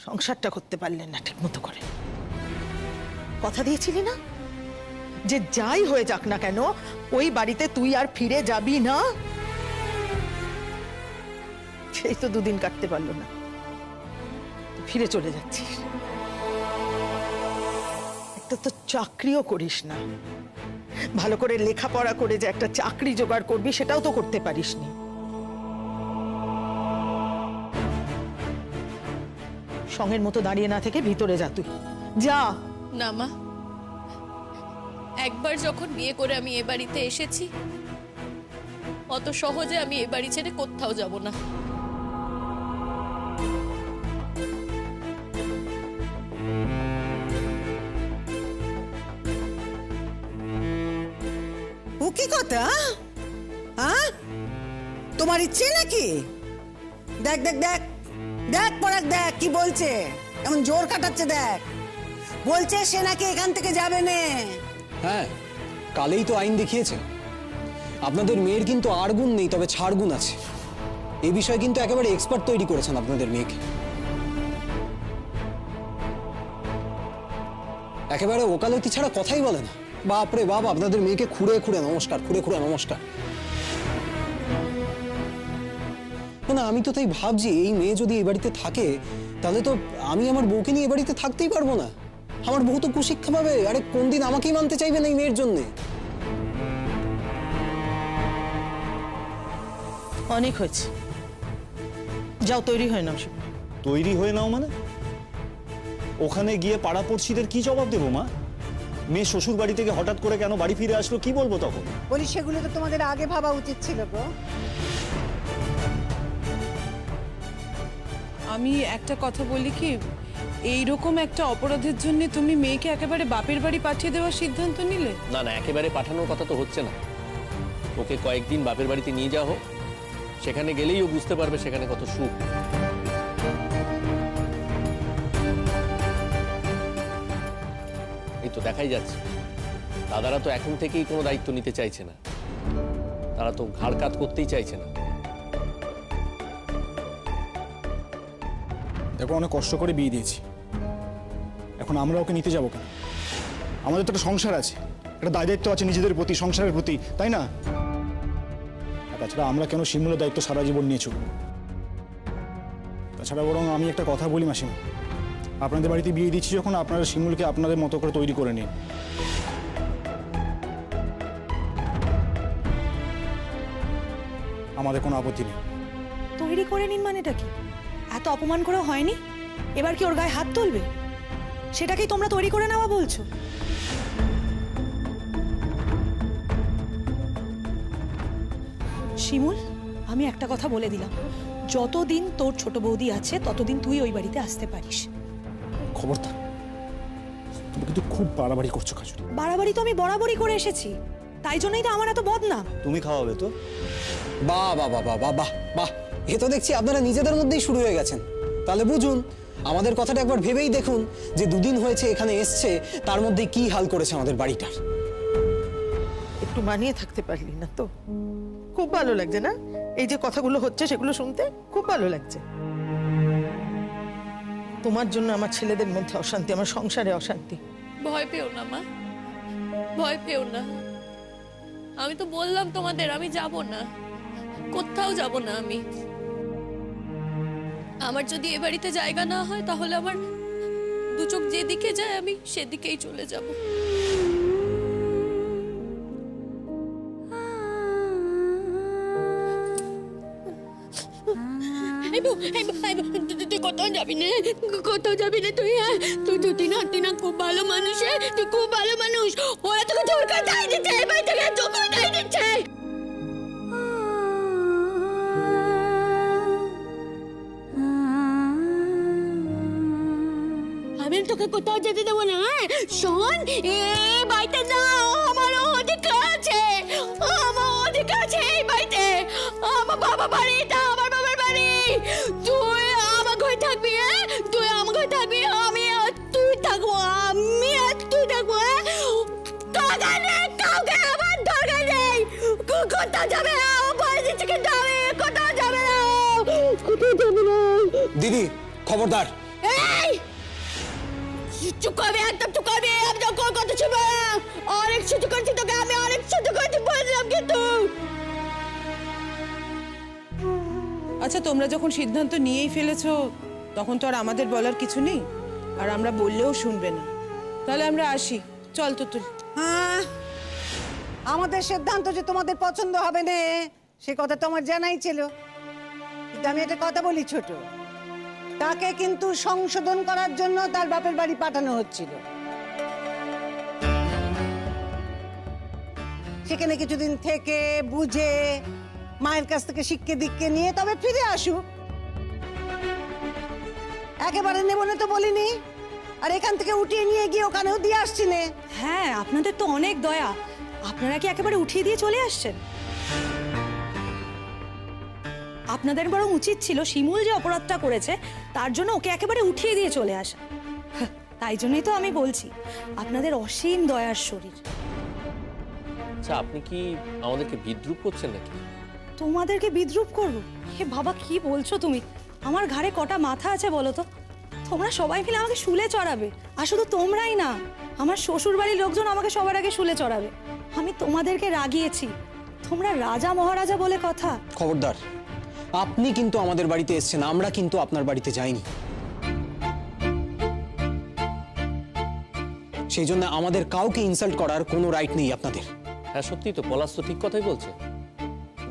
সংসারটা করতে পারলেন না ঠিক মতো করে। কথা দিয়েছিলি না যে যাই হয়ে যাক না কেন ওই বাড়িতে তুই আর ফিরে যাবি না। সেই তো দুদিন কাটতে পারলো না, ফিরে চলে যাচ্ছিস। একটা তো চাকরিও করিস না, ভালো করে লেখাপড়া করে যে একটা চাকরি জোগাড় করবি সেটাও তো করতে পারিসনি। সঙ্গের মতো দাঁড়িয়ে না থেকে ভিতরে যা, তুই যা। না মা, একবার যখন বিয়ে করে আমি এ বাড়িতে এসেছি, অত সহজে আমি এ বাড়ি ছেড়ে কোথাও যাব না। ও কি কথা? হ্যাঁ, তোমার ইচ্ছে নাকি? দেখ দেখ দেখ দেখ পরাগ, দেখ কি বলছে, এমন জোর কাটাচ্ছে। দেখ বলছে সে নাকি এখান থেকে যাবে না। হ্যাঁ, কালেই তো আইন দেখিয়েছে। আপনাদের মেয়ের কিন্তু আর গুণ নেই, তবে ছাড় গুণ আছে। এই বিষয়ে কিন্তু একেবারে এক্সপার্ট তৈরি করেছেন আপনাদের মেয়েকে। একেবারে ওকালতি ছাড়া কথাই বলে না। বাপরে বাপ, আপনাদের মেয়েকে খুঁড়ে খুঁড়ে নমস্কার, খুঁড়ে খুঁড়ে নমস্কার। না, আমি তো তাই ভাবছি, এই মেয়ে যদি এই বাড়িতে থাকে তাহলে তো আমি আমার বউকে নিয়ে এ বাড়িতে থাকতেই পারবো না। আমার বউ তো কুশিক্ষা পাবে। আরে কোন দিন আমাকেই মানতে চাইবেন এই মেয়ের জন্যে? অনেক হয়েছে, যাও তৈরি হয়ে নাও। তৈরি হয়ে নাও মানে? ওখানে গিয়ে পাড়াপড়শিদের কি জবাব দেবো মা? মেয়ে শ্বশুর বাড়ি থেকে হঠাৎ করে কেন বাড়ি ফিরে আসলো, কি বলবো তখন? বলি সেগুলো তো তোমাদের আগে ভাবা উচিত ছিল গো। আমি একটা কথা বলি কি, এইরকম একটা অপরাধের জন্য তুমি মেয়েকে একেবারে বাপের বাড়ি পাঠিয়ে দেওয়ার সিদ্ধান্ত নিলে? না না, একেবারে পাঠানোর কথা তো হচ্ছে না। ওকে কয়েকদিন বাপের বাড়িতে নিয়ে যাওয়া হোক, সেখানে গেলেই ও বুঝতে পারবে সেখানে কত সুখ। এই তো দেখাই যাচ্ছে, দাদারা তো এখন থেকেই কোনো দায়িত্ব নিতে চাইছে না, তারা তো ঘাড় কাত করতেই চাইছে না। দেখো, অনেক কষ্ট করে বিয়ে দিয়েছি, এখন আমরা ওকে নিতে যাবো কেন? আমাদের তো একটা সংসার আছে, একটা দায় দায়িত্ব আছে নিজেদের প্রতি, সংসারের প্রতি, তাই না? আর তাছাড়া আমরা কেন শিমুলের দায়িত্ব সারা জীবন নিয়ে চলবো? তাছাড়া বরং আমি একটা কথা বলি মাসিমা, আপনাদের বাড়িতে বিয়ে দিচ্ছি যখন, আপনারা শিমুলকে আপনাদের মতো করে তৈরি করে নিন। আমাদের কোনো আপত্তি নেই। তৈরি করে নিন মানেটা কি? এত অপমান করে হয়নি, এবার কি ওর গায়ে হাত তুলবে? সেটাকেই তোমরা তৈরি করে নেওয়া বলছো? শিমুল, আমি একটা কথা বলে দিলাম, যতদিন তোর ছোট বৌদি আছে ততদিন তুই ওই বাড়িতে আসতে পারিস। খবরদার, তুমি কিন্তু খুব বাড়াবাড়ি করছো কাজল। বাড়াবাড়ি তো আমি বরাবরই করে এসেছি, তাই জন্যই তো আমার এত বদনাম। তুমি খাওয়াবে তো? বাহ বাহ বাহ বাহ বাহ বাহ, এ তো দেখছি আপনারা নিজেদের মধ্যেই শুরু হয়ে গেছেন। তাহলে বুঝুন, আমাদের কথাটা একবার ভেবেই দেখুন যে দুদিন হয়েছে এখানে এসছে, তার মধ্যে কি হাল করেছে আমাদের বাড়িটার। একটু মানিয়ে থাকতে পারলি না তো? খুব ভালো লাগছে না এই যে কথাগুলো হচ্ছে, সেগুলো শুনতে খুব ভালো লাগছে। তোমার জন্য আমার ছেলেদের মধ্যে অশান্তি, আমার সংসারে অশান্তি। ভয় পেও না মা, ভয় পেও না। আমি তো বললাম তোমাদের আমি যাব না, কোথাও যাব না আমি। আমার যদি এ বাড়িতে জায়গা না হয় তাহলে আমার দু চোখ যেদিকে যায় আমি সেদিকেই চলে যাব। তুই কোথাও যাবি না, কোথাও যাবি না তুই। তুই না খুব ভালো মানুষ, তুই খুব ভালো মানুষ। ওরা তোকে জোর করে তাই দিচ্ছে, এই বাড়ি থেকে জোর করে তাই দিচ্ছে। আমি তোকে কোথাও যেতে দেবো না। শোন, এ বাড়িতে না আমার অধিকার আছে, আমার অধিকার আছে এই বাড়িতে। আমার বাবা বাড়ি, এটা আমার বাবার বাড়ি। তুই আমার ঘরে থাকবি, তুই আমার ঘরে থাকবি, আমি আর তুই থাকবো, আমি আর তুই থাকবো। দরকার নেই, কাউকে আমার দরকার নেই। কোথাও যাবে না, বাড়ি দিচ্ছে কিন্তু আমি কোথাও যাবে না, কোথাও যাবে না। দিদি খবরদার। এই চুপ করবে, একদম চুপ করবে। আমি তো কোনো কথা শুনবো না। অনেক ছোট করেছি তোকে আমি, অনেক ছোট করেছি বললাম কিন্তু। আচ্ছা, তোমরা যখন সিদ্ধান্ত নিয়েই ফেলেছো তখন তো আর আমাদের বলার কিছু নেই, আর আমরা বললেও শুনবে না। তাহলে আমরা আসি, চল তুতুল। হ্যাঁ, আমাদের সিদ্ধান্ত যে তোমাদের পছন্দ হবে না সে কথা তো আমার জানাই ছিল, কিন্তু আমি একটা কথা বলি ছোট, তাকে কিন্তু সংশোধন করার জন্য তার বাপের বাড়ি পাঠানো হচ্ছিল। সেখানে কিছুদিন থেকে বুঝে মায়ের কাছ থেকে শিক্ষে দীক্ষে নিয়ে তবে ফিরে আসুক। একেবারে নেব না তো বলিনি, আর এখান থেকে উঠিয়ে নিয়ে গিয়ে ওখানেও দিয়ে আসছি নে। হ্যাঁ, আপনাদের তো অনেক দয়া, আপনারা কি একেবারে উঠিয়ে দিয়ে চলে আসছেন? আপনাদের বরং উচিত ছিল শিমুল যে অপরাধটা করেছে তার জন্য ওকে একেবারে উঠিয়ে দিয়ে চলে আসা। তাই জন্যই তো আমি বলছি, আপনাদের অসীম দয়ার শরীর। আচ্ছা, আপনি কি আমাদেরকে বিদ্রুপ করছেন নাকি? তোমাদেরকে বিদ্রুপ করবো? হে বাবা, কি বলছো তুমি? আমার ঘাড়ে কটা মাথা আছে বলো তো? তোমরা সবাই মিলে আমাকে শুলে চড়াবে, আর শুধু তোমরাই না, আমার শ্বশুর বাড়ির লোকজন আমাকে সবার আগে শুলে চড়াবে। আমি তোমাদেরকে রাগিয়েছি, তোমরা রাজা মহারাজা বলে কথা। খবরদার, আপনি কিন্তু আমাদের বাড়িতে এসেছেন, আমরা কিন্তু আপনার বাড়িতে যাইনি। সেই জন্য আমাদের কাউকে ইনসাল্ট করার কোনো রাইট নেই আপনাদের। হ্যাঁ সত্যি তো, পলাশ তো ঠিক কথাই বলছে।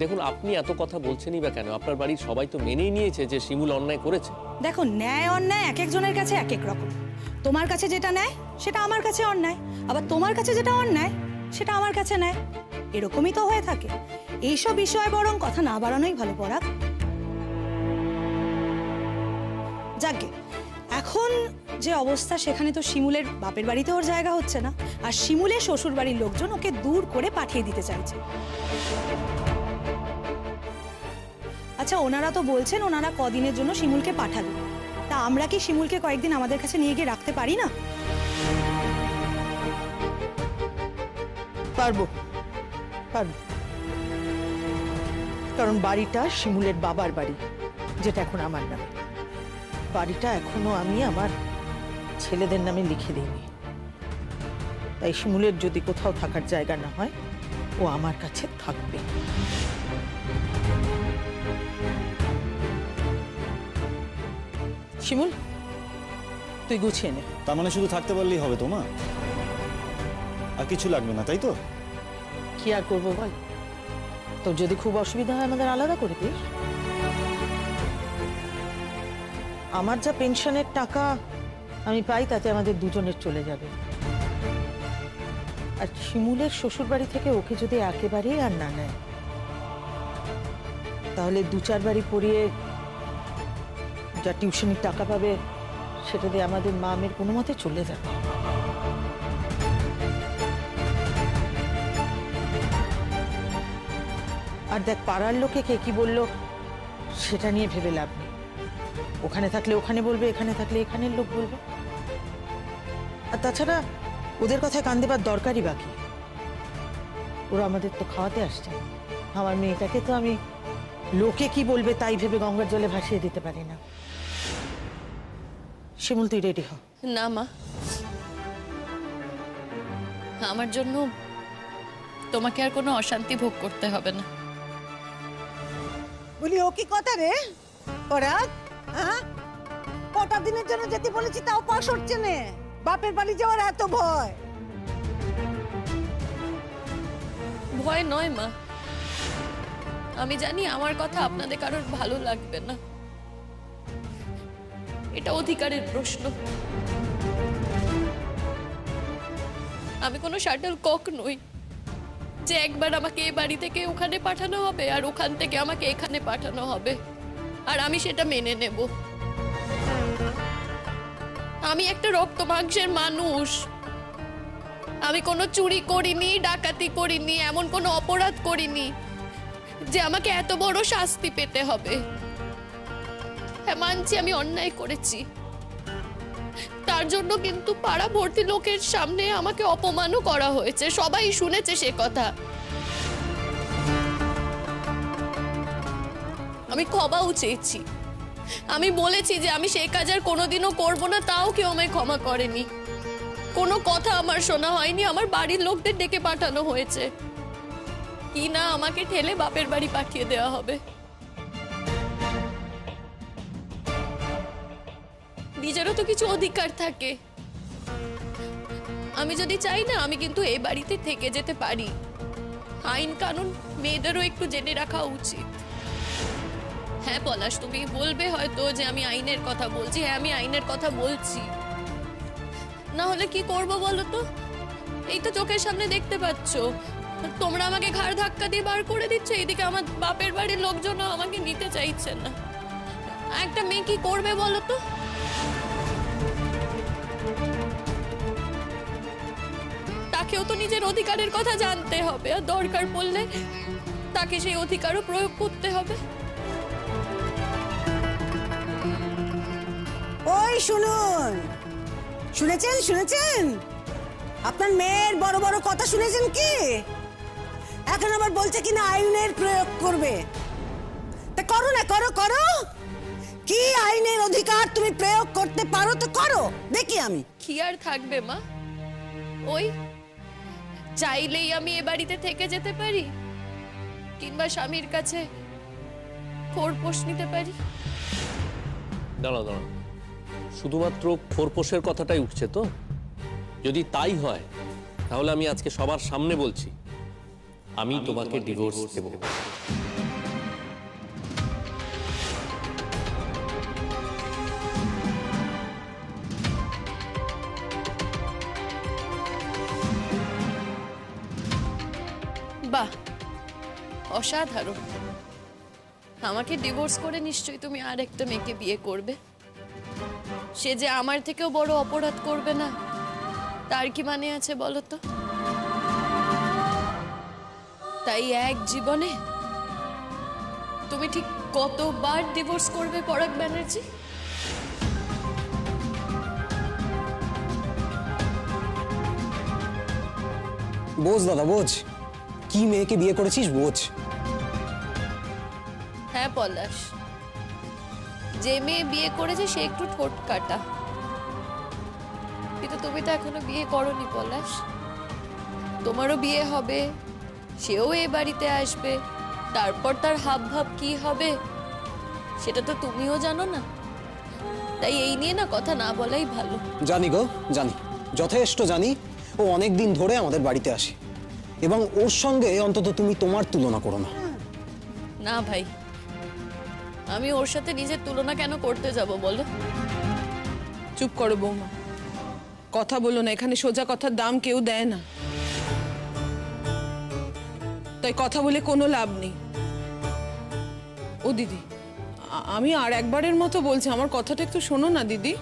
দেখুন, আপনি এত কথা বলছেনই বা কেন? আপনার বাড়ির সবাই তো মেনেই নিয়েছে যে শিমুল অন্যায় করেছে। দেখো, ন্যায় অন্যায় এক একজনের কাছে এক এক রকম। তোমার কাছে যেটা ন্যায় সেটা আমার কাছে অন্যায়, আবার তোমার কাছে যেটা অন্যায় সেটা আমার কাছে ন্যায়। এরকমই তো হয়ে থাকে। এইসব বিষয়ে বরং কথা না বাড়ানোই ভালো। পরাগ, যাকে এখন যে অবস্থা, সেখানে তো শিমুলের বাপের বাড়িতে ওর জায়গা হচ্ছে না, আর শিমুলের শ্বশুর বাড়ির লোকজন ওকে দূর করে পাঠিয়ে দিতে চাইছে। আচ্ছা, ওনারা তো বলছেন ওনারা কদিনের জন্য শিমুলকে পাঠাবে। তা আমরা কি শিমুলকে কয়েকদিন আমাদের কাছে নিয়ে গিয়ে রাখতে পারি না? পারবো, পারবো। কারণ বাড়িটা শিমুলের বাবার বাড়ি, যেটা এখন আমার নামে। বাড়িটা এখনো আমি আমার ছেলেদের নামে লিখে দিইনি। তাই শিমুলের যদি কোথাও থাকার জায়গা না হয়, ও আমার কাছে থাকবে। শিমুল, তুই গুছিয়ে নে। তার মানে শুধু থাকতে পারলেই হবে তো মা? আর কিছু লাগবে না, তাই তো? কি আর করবো বল? তোর যদি খুব অসুবিধা হয় আমাদের আলাদা করে দিস। আমার যা পেনশনের টাকা আমি পাই তাতে আমাদের দুজনের চলে যাবে। আর শিমুলের শ্বশুর বাড়ি থেকে ওকে যদি একেবারেই আর না নেয়, তাহলে 2-4 বাড়ি পড়িয়ে যা টিউশনির টাকা পাবে সেটা দিয়ে আমাদের মা মেয়ের কোনো মতে চলে যাবে। আর দেখ, পাড়ার লোকে কে কি বললো সেটা নিয়ে ভেবে লাভ নেই। ওখানে থাকলে ওখানে বলবে, এখানে থাকলে এখানের লোক বলবে। আর তাছাড়া ওদের কথায় কান দেবার দরকারই বাকি। ওরা আমাদের তো খাওয়াতে আসছে। আমার মেয়েটাকে তো আমি লোকে কি বলবে তাই ভেবে গঙ্গার জলে ভাসিয়ে দিতে পারি না। শিমুল, তুই রেডি হ। না মা, আমার জন্য তোমাকে আর কোনো অশান্তি ভোগ করতে হবে না। বলি, ও কি কথা রে পরাগ? হ্যাঁ, কটা দিনের জন্য যেতে বলেছি তাও পাশ হচ্ছে না। বাপের বাড়ি যাওয়ার এত ভয়? ভয় নয় মা, আমি জানি আমার কথা আপনাদের কারোর ভালো লাগবে না। এটা অধিকারের প্রশ্ন। আমি কোনো শাটল কক নই যে একবার আমাকে এই বাড়ি থেকে ওখানে পাঠানো হবে আর ওখান থেকে আমাকে এখানে পাঠানো হবে আর আমি সেটা মেনে নেব। আমি একটা রক্ত মাংসের মানুষ। আমি কোনো চুরি করিনি, ডাকাতি করিনি, এমন কোনো অপরাধ করিনি যে আমাকে এত বড় শাস্তি পেতে হবে। হ্যাঁ, মানছি আমি অন্যায় করেছি, তার জন্য কিন্তু পাড়া ভর্তি লোকের সামনে আমাকে অপমানও করা হয়েছে, সবাই শুনেছে সে কথা। আমি ক্ষমাও চেয়েছি, আমি বলেছি যে আমি সেই কাজ আর কোনোদিনও করবো না, তাও কেউ আমায় ক্ষমা করেনি। কোনো কথা আমার শোনা হয়নি, আমার বাড়ির লোকদের ডেকে পাঠানো হয়েছে কি না আমাকে ঠেলে বাপের বাড়ি পাঠিয়ে দেওয়া হবে। নিজেরও তো কিছু অধিকার থাকে। আমি যদি চাই না আমি কিন্তু এই বাড়িতে থেকে যেতে পারি। আইন কানুন মেয়েদেরও একটু জেনে রাখা উচিত। হ্যাঁ পলাশ, তুমি বলবে হয়তো যে আমি আইনের কথা বলছি। হ্যাঁ, আমি আইনের কথা বলছি, না হলে কি করব বলো তো? এই তো চোখের সামনে দেখতে পাচ্ছ, তোমরা আমাকে ঘাড় ধাক্কা দিয়ে বার করে দিচ্ছ, এইদিকে আমার বাপের বাড়ির লোকজনও আমাকে নিতে চাইছে না। একটা মেয়ে কি করবে বলো তো? তাকেও তো নিজের অধিকারের কথা জানতে হবে, আর দরকার পড়লে তাকে সেই অধিকারও প্রয়োগ করতে হবে। ওই শুনুন, শুনেছেন শুনেছেন? আপনার মেয়ের বড় বড় কথা শুনেছেন কি? এখন আবার বলছে কিনা আইনের প্রয়োগ করবে। তা করো না, করো করো। কি আইনের অধিকার তুমি প্রয়োগ করতে পারো তো করো, দেখি আমি। কি আর থাকবে মা, ওই চাইলেই আমি এ বাড়িতে থেকে যেতে পারি, কিংবা স্বামীর কাছে খোরপোশ নিতে পারি। দাঁড়াও দাঁড়াও, শুধুমাত্র খোরপোশের কথাটাই উঠছে তো? যদি তাই হয় তাহলে আমি আজকে সবার সামনে বলছি, আমি তোমাকে ডিভোর্স দেব। বাহ, অসাধারণ। আমাকে ডিভোর্স করে নিশ্চয়ই তুমি আর একটা মেয়েকে বিয়ে করবে। সে যে আমার থেকেও বড় অপরাধ করবে না, তার কি মানে আছে বলো তো? তাই এক জীবনে তুমি ঠিক কতবার ডিভোর্স করবে পরাগ ব্যানার্জি? বোঝ দাদা বোঝ, কি মেয়েকে বিয়ে করেছিস বোঝ। হ্যাঁ পলাশ, যে মেয়ে বিয়ে করেছে সে একটু ঠোঁট কাটা, কিন্তু তুমি তো এখনো বিয়ে করোনি পলাশ। তোমারও বিয়ে হবে, সেও এ বাড়িতে আসবে, তারপর তার হাব ভাব কি হবে সেটা তো তুমিও জানো না। তাই এই নিয়ে না কথা না বলাই ভালো। জানি গো জানি, যথেষ্ট জানি। ও অনেক দিন ধরে আমাদের বাড়িতে আসে, এবং ওর সঙ্গে অন্তত তুমি তোমার তুলনা করো না। না ভাই, আমি ওর সাথে নিজের তুলনা কেন করতে যাব বলো? চুপ করো বৌমা, কথা বলো না। এখানে সোজা কথার দাম কেউ দেয় না, তাই কথা বলে কোনো লাভ নেই। ও দিদি, আমি আর একবারের মতো বলছি, আমার কথাটা একটু শোনো না দিদি।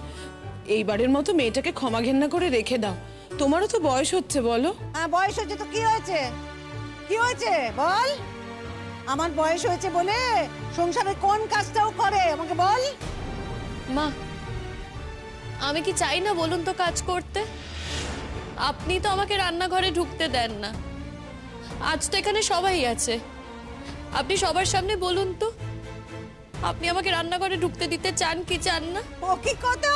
এইবারের মতো মেয়েটাকে ক্ষমা ঘেন্না করে রেখে দাও। তোমারও তো বয়স হচ্ছে, বলো। হ্যাঁ বয়স হচ্ছে তো কি হয়েছে? কি হয়েছে বল? আমার বয়স হয়েছে বলে সংসারের কোন কাজটাও করে আমাকে বল। মা, আমি কি চাই না বলুন তো কাজ করতে? আপনি তো আমাকে রান্নাঘরে ঢুকতে দেন না। আজ তো এখানে সবাই আছে, আপনি সবার সামনে বলুন তো, আপনি আমাকে রান্নাঘরে ঢুকতে দিতে চান কি চান না? ও কি কথা?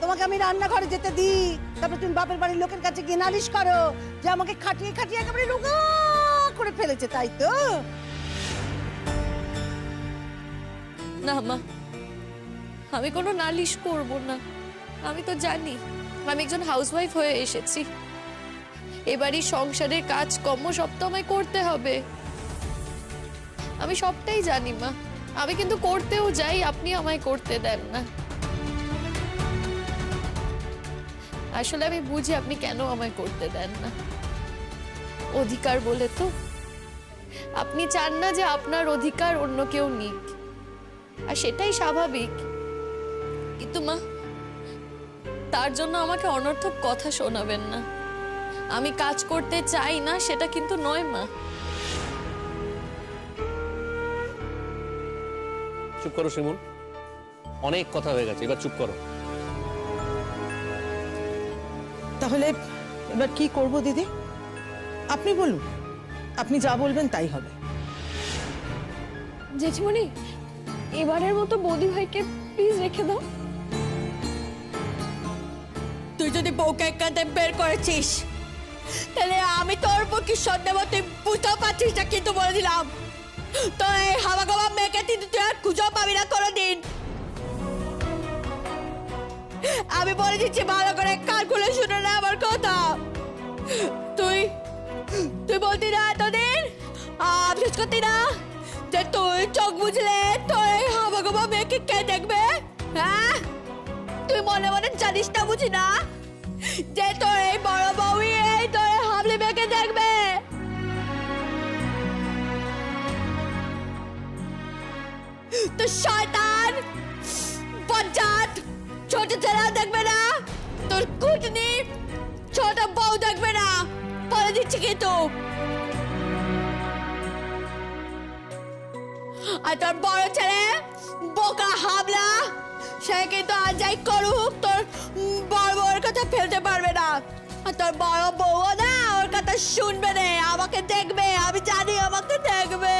তোমাকে আমি রান্নাঘরে যেতে দিই, তারপর তুমি বাপের বাড়ির লোকের কাছে গিয়ে নালিশ করো যে আমাকে খাটিয়ে খাটিয়ে একেবারে রোগা করে ফেলেছে, তাই তো? না মা, আমি কোনো নালিশ করব না। আমি তো জানি আমি একজন হাউসওয়াইফ হয়ে এসেছি, এবারই সংসারের কাজকর্ম সব তো আমায় করতে হবে। আমি সবটাই জানি মা, আমি কিন্তু করতেও যাই, আপনি আমায় করতে দেন না। আসলে আমি বুঝি আপনি কেন আমায় করতে দেন না। অধিকার বলে তো আপনি চান না যে আপনার অধিকার অন্য কেউ নিক, আর সেটাই স্বাভাবিক। কিন্তু মা, তার জন্য আমাকে অনর্থক কথা শোনাবেন না। আমি কাজ করতে চাই না সেটা কিন্তু নয় মা। চুপ করো শিমুল, অনেক কথা হয়ে গেছে, এবার চুপ করো। তাহলে এবার কি করব দিদি? আপনি বলুন, আপনি যা বলবেন তাই হবে। জেঠিমণি, এবারের মতো বৌদি ভাইকে প্লিজ রেখে দাও। তুই যদি বউকে কাঁদে বের করেছিস তাহলে আমি তোর পক্ষে সন্দেহ তুই বুঝতেও পারছিস না, কিন্তু বলে দিলাম তোর এই হাওয়া গাওয়া মেয়েকে তুই আর খুঁজেও পাবি না কোনোদিন। আমি বলে দিচ্ছি, ভালো করে কান খুলে শুনে না আমার কথা। তুই তুই বলতি না এতদিন, আফসোস করতি না যে তুই চোখ বুঝলে তোর এই হাওয়া গাওয়া মেয়েকে কে দেখবে? হ্যাঁ, তুই মনে মনে জানিস না, বুঝি না যে তোর এই বড় বউই এই তোর এই হাবলি মেয়েকে দেখবে। তো শয়তান বজ্জাত ছোট ছেলেও দেখবে না, তোর কুটনি ছোট বউ দেখবে না, বলে দিচ্ছি কিন্তু। আর তোর বড় ছেলে বোকা হাবলা, সে কিন্তু আজ যাই করুক তোর বড় বউর কথা ফেলতে পারবে না। আর তোর বড় বউও না ওর কথা শুনবে না, আমাকে দেখবে, আমি জানি আমাকে দেখবে।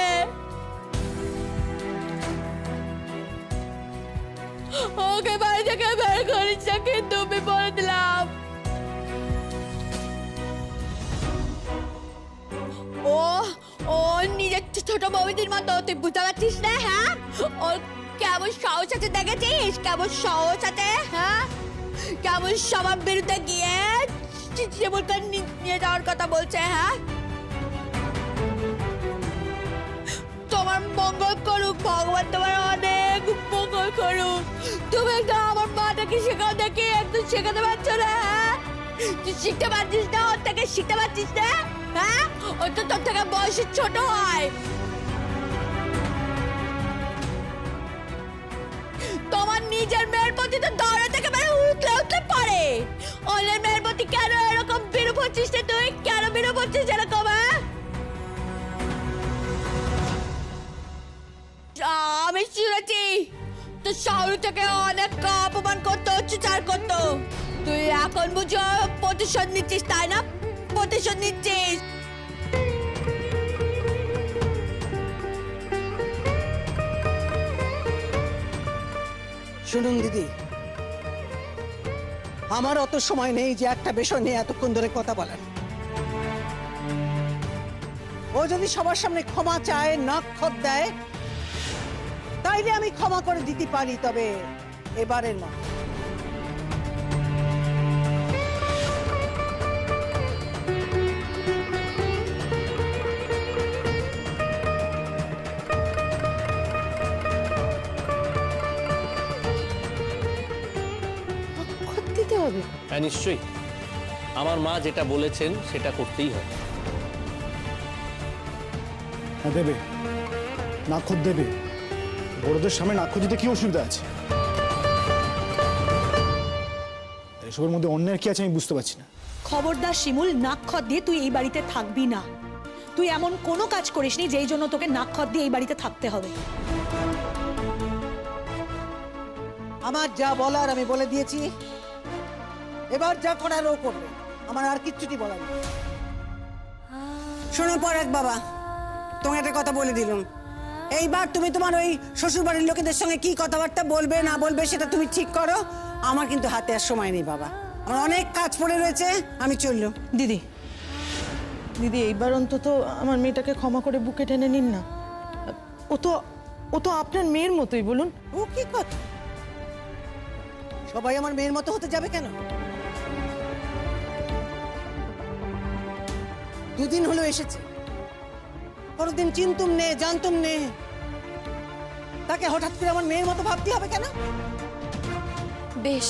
ওকে বাড়ি থেকে বের করিস না, কিন্তু আমি বলে দিলাম। ও ও নিজের ছোট বউদির মতো, তুই বুঝতে পারছিস না? হ্যাঁ, ওর কেমন সাহস আছে দেখেছিস? কেমন সাহস আছে? হ্যাঁ, কেমন সবার বিরুদ্ধে গিয়ে জীবনকে নিয়ে যাওয়ার কথা বলছে। হ্যাঁ, তোমার মঙ্গল করুক ভগবান, তোমার অনেক মঙ্গল করুক। তুমি একটা আমার মাটাকে শেখাও দেখি, একটু শেখাতে পারছো না? হ্যাঁ, তুই শিখতে পারছিস না? ওর থেকে শিখতে পারছিস না? হ্যাঁ, ও তো তোর থেকে বয়সে ছোট হয়। তোমার নিজের মেয়ের প্রতি তো দৌড়া থেকে উঠলে উঠলে পড়ে, অন্যের মেয়ের প্রতি কেন এরকম বিরূপ হচ্ছিস না? তুই কেন বিরূপ হচ্ছিস এরকম? আমি শুনেছি তো শহর থেকে অনেক অপমান করতো, অত্যাচার করতো। তুই এখন বুঝো প্রতিশোধ নিচ্ছিস, তাই না? প্রতিশোধ নিচ্ছিস। শুনুন দিদি, আমার অত সময় নেই যে একটা বিষয় নিয়ে এতক্ষণ ধরে কথা বলার। ও যদি সবার সামনে ক্ষমা চায়, নক্ষত দেয়, তাইলে আমি ক্ষমা করে দিতে পারি, তবে এবারের মতো। দিতে হবে। হ্যাঁ নিশ্চয়ই, আমার মা যেটা বলেছেন সেটা করতেই হবে। হ্যাঁ দেবে, নাক্ষত দেবে। বড়দের সামনে নাক্ষত দিতে কি অসুবিধা আছে? এসবের মধ্যে অন্যের কি আছে আমি বুঝতে পারছি না। খবরদার শিমুল, নাক্ষত দিয়ে তুই এই বাড়িতে থাকবি না। তুই এমন কোনো কাজ করিসনি যেই জন্য তোকে নাক্ষত দিয়ে এই বাড়িতে থাকতে হবে। আমার যা বলার আমি বলে দিয়েছি, এবার যা করার ও করবে, আমার আর কিচ্ছুটি বলার নেই। শোনো পরাগ বাবা, তোমাকে একটা কথা বলে দিলাম, এইবার তুমি তোমার ওই শ্বশুরবাড়ির লোকেদের সঙ্গে কি কথাবার্তা বলবে না বলবে সেটা তুমি ঠিক করো। আমার কিন্তু হাতে আর সময় নেই বাবা, আমার অনেক কাজ পড়ে রয়েছে, আমি চললুম। দিদি, দিদি এইবার অন্তত আমার মেয়েটাকে ক্ষমা করে বুকে টেনে নিন না। ও তো আপনার মেয়ের মতোই, বলুন। ও কি কথা? সবাই আমার মেয়ের মতো হতে যাবে কেন? দুদিন হলো এসেছে, কোনোদিন চিনতুম নে, জানতুম নে, তাকে হঠাৎ করে আমার মেয়ের মতো ভাবতে হবে কেন? বেশ,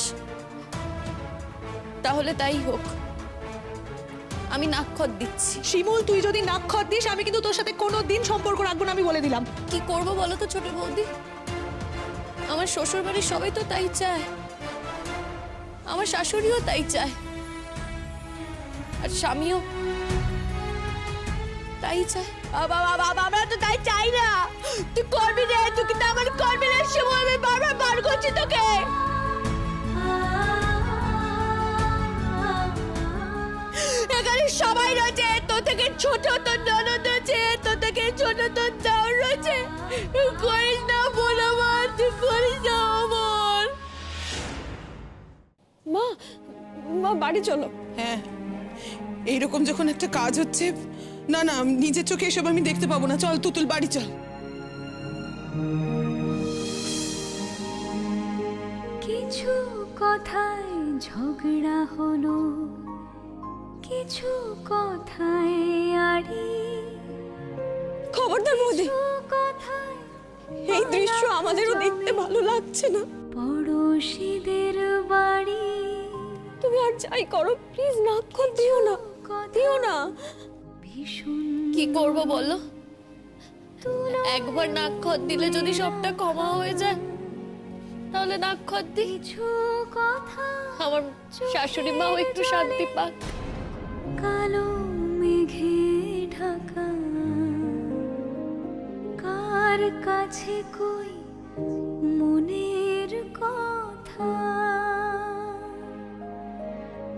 তাহলে তাই হোক, আমি নাক্ষত দিচ্ছি। শিমুল, তুই যদি নাক্ষত দিস আমি কিন্তু তোর সাথে কোনো দিন সম্পর্ক রাখবো না, আমি বলে দিলাম। কি করব বলো তো ছোট বৌদি? আমার শ্বশুর বাড়ির সবাই তো তাই চায়, আমার শাশুড়িও তাই চায়, আর স্বামীও তাই চায়। আমরা তো তাই চাই না। তুই করবি রে, তুই কিন্তু আমার করবি রে। শিমুল, আমি বারবার বার করছি তোকে। এখানে সবাই রয়েছে, তোর থেকে ছোট তোর ননদ রয়েছে, তোর থেকে ছোট তোর দেওর রয়েছে। করিস না বোন আমার, মা বাড়ি চলো। হ্যাঁ, এইরকম যখন একটা কাজ হচ্ছে, না না নিজের চোখে এসব আমি দেখতে পাবো না। চল তুতুল, বাড়ি চল। কিছু কথায় ঝগড়া হলো, কিছু কথায় আড়ি, খবরদার বৌদি, কথায় এই দৃশ্য আমাদেরও দেখতে ভালো লাগছে না। পড়োশীদের বাড়ি। তুমি আর যাই করো প্লিজ নাক্ষর দিও না, দিও না। ভীষণ কি করব বলো? একবার নাক্ষর দিলে যদি সবটা ক্ষমা হয়ে যায়, তাহলে নাক্ষর দি। কিছু কথা আমার শাশুড়ি মাও একটু শান্তি পাক। কালো মেঘে ঢাকা, কার কাছে কই মনের কথা,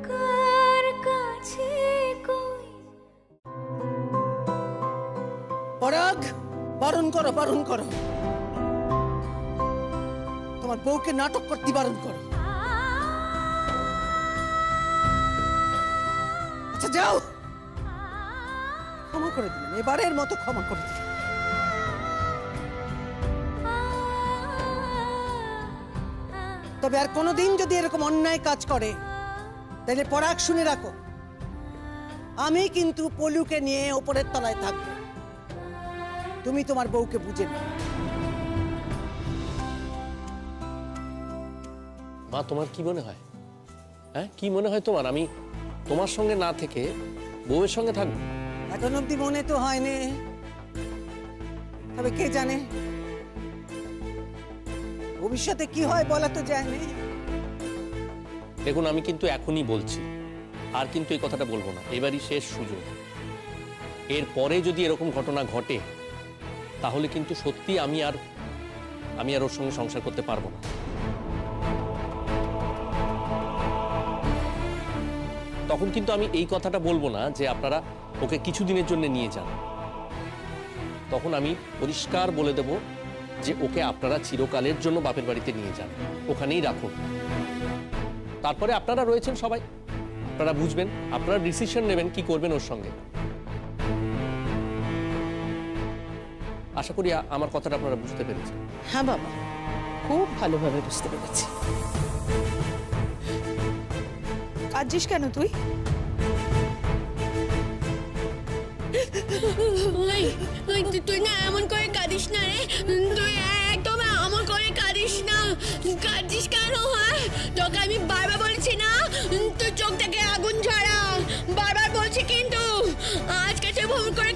কার কাছে কই। পরাগ, বারণ করো, বারণ করো। তোমার বউকে নাটক করতে বারণ করো। আচ্ছা যাও, ক্ষমা করে দিলাম, এবারের মতো ক্ষমা করে দিলাম। তবে আর কোনোদিন যদি এরকম অন্যায় কাজ করে, তাহলে পরাগ শুনে রাখো, আমি কিন্তু পলুকে নিয়ে ওপরের তলায় থাকবো। তুমি তোমার বউকে বুঝে নিও। মা, তোমার কি মনে হয়? হ্যাঁ, কি মনে হয় তোমার আমি তোমার সঙ্গে না থেকে বউয়ের সঙ্গে থাকবো? এখন অব্দি মনে তো হয়নি, তবে কে জানে ভবিষ্যতে কি হয় বলা তো যায় না। দেখুন, আমি কিন্তু এখনই বলছি, আর কিন্তু এই কথাটা বলবো না। এবারই শেষ সুযোগ। এরপরে যদি এরকম ঘটনা ঘটে, তাহলে কিন্তু সত্যি আমি আর ওর সঙ্গে সংসার করতে পারবো না। তখন কিন্তু আমি এই কথাটা বলবো না যে আপনারা ওকে কিছুদিনের জন্য নিয়ে যান। তখন আমি পরিষ্কার বলে দেব যে ওকে আপনারা চিরকালের জন্য বাপের বাড়িতে নিয়ে যান, ওখানেই রাখুন। তারপরে আপনারা রয়েছেন সবাই, আপনারা বুঝবেন, আপনারা ডিসিশন নেবেন কি করবেন ওর সঙ্গে। আশা করি আমার কথাটা আপনারা বুঝতে পেরেছেন। হ্যাঁ বাবা, খুব ভালোভাবে বুঝতে পেরেছি। কাঁদছিস কেন তুই? তুই না এমন করে কাঁদিস না রে, তুই একদম এমন করে কাঁদিস না। কাঁদিস কেন? হ্যাঁ, তোকে আমি বারবার বলেছি না তোর চোখ থেকে আগুন ঝরা, বারবার বলছি, কিন্তু আজকে তুই ভুল করে